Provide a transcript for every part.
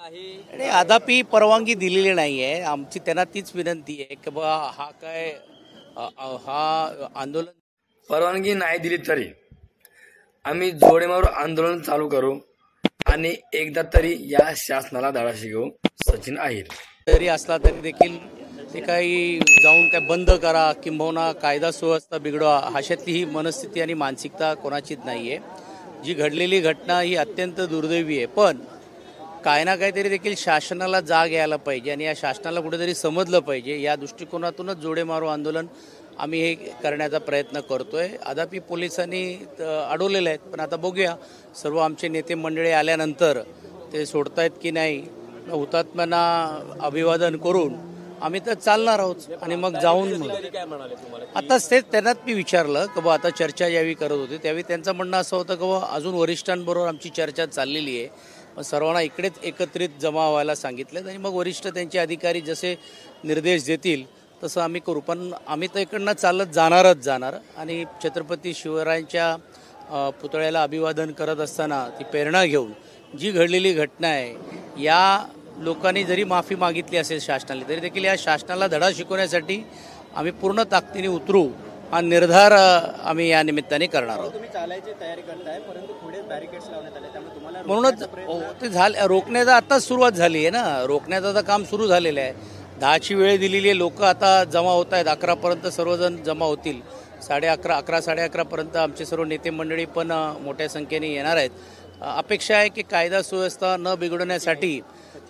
आणि अद्यापही परवानगी दिलेली नाही आहे। आमची त्यांना तीच विनंती आहे की बा हा काय हा आंदोलन परवानगी नाही दिली तरी आम्ही जोडेमार आंदोलन चालू करू आणि एकदा तरी या शासनाला धडा शिकवू। सचिन अहिर जरी असला तरी देखील ते काही जाऊन काय बंद करा किंबहुना कायदा सुव्यवस्था बिघडवा अशातली ही मनस्थिती आणि मानसिकता कोणाचीच नाही आहे। जी घडलेली घटना ही अत्यंत दुर्दैवी आहे, पण काय ना काहीतरी देखील शासनाला जाग यायला पाहिजे आणि या शासनाला कुठेतरी समजलं पाहिजे। या दृष्टिकोनातूनच जोडे मारो आंदोलन आम्ही हे करण्याचा प्रयत्न करतोय। अद्याप पोलिसांनी अडवलेले आहेत, पण आता बघूया सर्व आमचे नेते मंडळी आल्यानंतर ते सोडतायत की नाही। हुतात्म्यांना अभिवादन करून आम्ही तर चालणार आहोत आणि मग जाऊन आताच तेच त्यांनाच मी विचारलं की बा आता चर्चा ज्यावेळी करत होते त्यावेळी त्यांचं म्हणणं असं होतं की बा अजून वरिष्ठांबरोबर आमची चर्चा चाललेली आहे, पण सर्वांना इकडेच एकत्रित जमा व्हायला सांगितलं आणि मग वरिष्ठ त्यांचे अधिकारी जसे निर्देश देतील तसं आम्ही करू। पण आम्ही तर इकडनं चालत जाणार आणि छत्रपती शिवरायांच्या पुतळ्याला अभिवादन करत असताना ती प्रेरणा घेऊन जी घडलेली घटना आहे या लोकांनी जरी माफी मागितली असेल शासनाने तरी देखील या शासनाला धडा शिकवण्यासाठी आम्ही पूर्ण ताकदीने उतरू हा निर्धार आम्ही या निमित्ताने करणार आहोत। तुम्ही चालायची तयारी करताय, परंतु पुढे बॅरिकेड्स लावण्यात आले, त्यामुळे तुम्हाला म्हणूनच ते झालं रोखण्याचा आताच सुरुवात झाली आहे ना। रोखण्याचं तर काम सुरू झालेलं आहे। 10ची वेळ दिलेली आहे, लोक आता जमा होत आहेत। 11पर्यंत सर्वजण जमा होतील। 11:30 11:30पर्यंत आमचे सर्व नेते मंडळी पण मोठ्या संख्येने येणार आहेत। अपेक्षा आहे की कायदा सुव्यवस्था न बिघडवण्यासाठी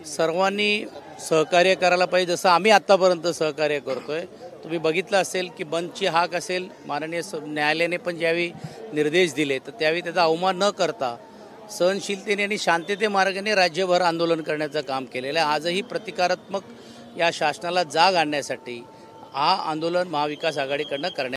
सर्वांनी सहकार्य करायला पाहिजे, जसं आम्ही आत्तापर्यंत सहकार्य करतोय। तुम्ही बघितलं असेल की बंदची हाक असेल, माननीय न्यायालयाने पण ज्यावेळी निर्देश दिले तर त्यावेळी त्याचा अवमान न करता सहनशीलतेने आणि शांतते मार्गाने राज्यभर आंदोलन करण्याचं काम केलेलं आहे। आजही प्रतिकारात्मक या शासनाला जाग आणण्यासाठी हा आंदोलन महाविकास आघाडीकडनं करण्यात